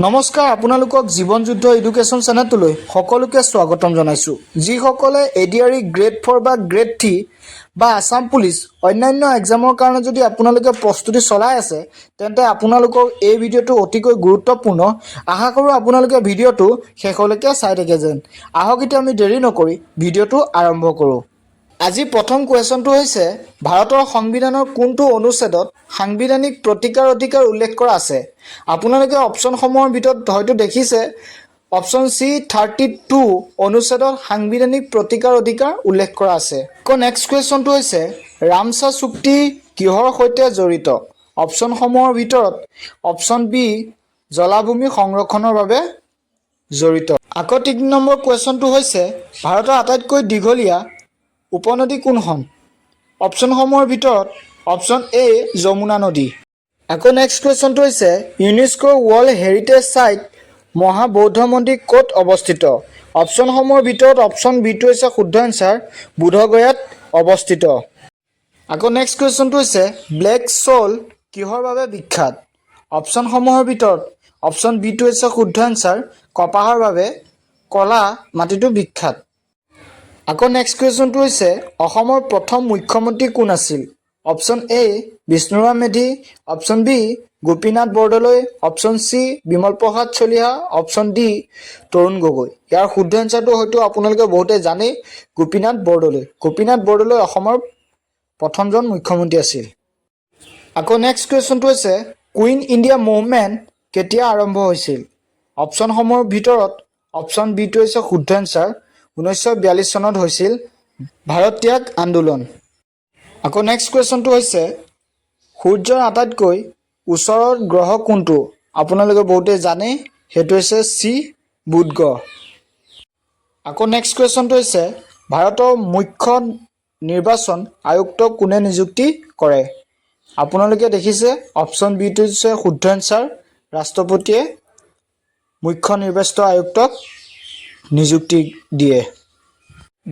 নমস্কাৰ আপোনালোকক জীৱন যুদ্ধ এডুকেশ্যন চেনেলটোলৈ সকলোকে স্বাগতম জনাইছোঁ। যিসকলে এডিআৰই গ্ৰেড 4 বা গ্ৰেড 3 বা আসাম পুলিচ অন্যান্য এক্সামৰ কাৰণে যদি আপোনালোকে প্ৰস্তুতি চলাই আছে তেন্তে আপোনালোকৰ এই ভিডিঅ'টো অতিকৈ গুৰুত্বপূৰ্ণ। আশা কৰোঁ আপোনালোকে ভিডিঅ'টো শেষলৈকে চাই থাকে যেন। আহক এতিয়া আমি দেৰি নকৰি ভিডিঅ'টো আৰম্ভ কৰোঁ। আজি প্ৰথম কুৱেশ্যনটো হৈছে ভাৰতৰ সংবিধানৰ কোনটো অনুচ্ছেদত সাংবিধানিক প্ৰতিকাৰ অধিকাৰ উল্লেখ কৰা আছে। আপোনালোকে অপশ্যনসমূহৰ ভিতৰত হয়তো দেখিছে অপশ্যন চি 32 অনুচ্ছেদত সাংবিধানিক প্ৰতিকাৰ অধিকাৰ উল্লেখ কৰা আছে। আকৌ নেক্সট কুৱেশ্যনটো হৈছে ৰামছাৰ চুক্তি কিহৰ সৈতে জড়িত। অপশ্যনসমূহৰ ভিতৰত অপশ্যন বি জলাভূমি সংৰক্ষণৰ বাবে জড়িত। আকৌ 3 নম্বৰ কুৱেশ্যনটো হৈছে ভাৰতৰ আটাইতকৈ দীঘলীয়া উপনদী কোনখন। অপশ্যনসমূহৰ ভিতৰত অপশ্যন এ যমুনা নদী। আকৌ নেক্সট কুৱেশ্যনটো হৈছে ইউনেস্কোৰ ৱৰ্ল্ড হেৰিটেজ ছাইট মহাবৌদ্ধ মন্দিৰ ক'ত অৱস্থিত। অপশ্যনসমূহৰ ভিতৰত অপশ্যন বিটো হৈছে শুদ্ধ এনচাৰ, বোধগয়াত অৱস্থিত। আকৌ নেক্সট কুৱেশ্যনটো হৈছে ব্লেক ছ'ল কিহৰ বাবে বিখ্যাত। অপশ্যনসমূহৰ ভিতৰত অপশ্যন বিটো হৈছে শুদ্ধ এনচাৰ, কপাহৰ বাবে ক'লা মাটিটো বিখ্যাত। আকৌ নেক্সট কুৱেশ্যনটো হৈছে অসমৰ প্ৰথম মুখ্যমন্ত্ৰী কোন আছিল। Option A Bishnuram Medhi, option B Gopinath Bordoloi, option C Bimala Prasad Chaliha, option D Tarun Gogoi. ইয়াৰ শুদ্ধ এনচাৰটো হয়তো আপোনালোকে বহুতে জানেই, গোপীনাথ বৰদলৈ। গোপীনাথ বৰদলৈ অসমৰ প্ৰথমজন মুখ্যমন্ত্ৰী আছিল। আকৌ নেক্সট কুৱেশ্যনটো হৈছে কুইন ইণ্ডিয়া মুভমেণ্ট কেতিয়া আৰম্ভ হৈছিল। অপশ্যনসমূহৰ ভিতৰত অপশ্যন বিটো হৈছে শুদ্ধ এনচাৰ, 1942 চনত হৈছিল ভাৰত ত্যাগ আন্দোলন। আকৌ নেক্সট কুৱেশ্যনটো হৈছে সূৰ্যৰ আটাইতকৈ ওচৰৰ গ্ৰহ কোনটো। আপোনালোকে বহুতে জানে, সেইটো হৈছে চি বুধ গ্ৰহ। আকৌ নেক্সট কুৱেশ্যনটো হৈছে ভাৰতৰ মুখ্য নিৰ্বাচন আয়ুক্ত কোনে নিযুক্তি কৰে। আপোনালোকে দেখিছে অপশ্যন বিটো হৈছে শুদ্ধ এনচাৰ, ৰাষ্ট্ৰপতিয়ে মুখ্য নিৰ্বাচন আয়ুক্তক নিযুক্তি দিয়ে।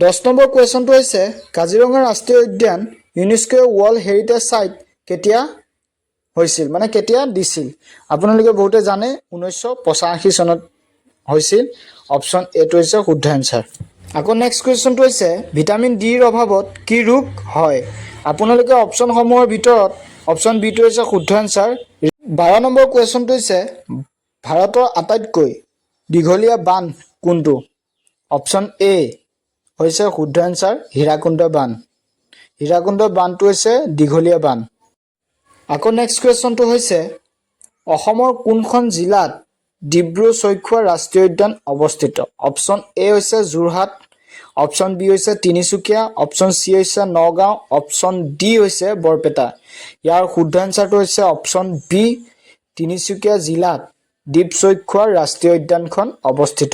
10 নম্বৰ কুৱেশ্যনটো হৈছে কাজিৰঙা ৰাষ্ট্ৰীয় উদ্যান ইউনেস্কোৰ ৱৰ্ল্ড হেৰিটেজ ছাইট কেতিয়া হৈছিল, মানে কেতিয়া দিছিল। আপোনালোকে বহুতে জানে 1985 চনত হৈছিল। অপশ্যন এটো হৈছে শুদ্ধ এনচাৰ। আকৌ নেক্সট কুৱেশ্যনটো হৈছে ভিটামিন ডিৰ অভাৱত কি ৰোগ হয়। আপোনালোকে অপশ্যনসমূহৰ ভিতৰত অপশ্যন বিটো হৈছে শুদ্ধ এনচাৰ। 12 নম্বৰ কুৱেশ্যনটো হৈছে ভাৰতৰ আটাইতকৈ দীঘলীয়া বান্ধ কোনটো। অপশ্যন এ হৈছে শুদ্ধ এনচাৰ, হীৰাকুণ্ড বান্ধ। হীৰাকুণ্ড বান্ধটো হৈছে দীঘলীয়া বান্ধ। আকৌ নেক্সট কুৱেশ্যনটো হৈছে অসমৰ কোনখন জিলাত ডিব্ৰু-চৈখোৱা ৰাষ্ট্ৰীয় উদ্যান অৱস্থিত। অপশ্যন এ হৈছে যোৰহাট, অপশ্যন বি হৈছে তিনিচুকীয়া, অপশ্যন চি হৈছে নগাঁও, অপশ্যন ডি হৈছে বৰপেটা। ইয়াৰ শুদ্ধ এনচাৰটো হৈছে অপশ্যন বি, তিনিচুকীয়া জিলাত ডিব্ৰু-চৈখোৱা ৰাষ্ট্ৰীয় উদ্যানখন অৱস্থিত।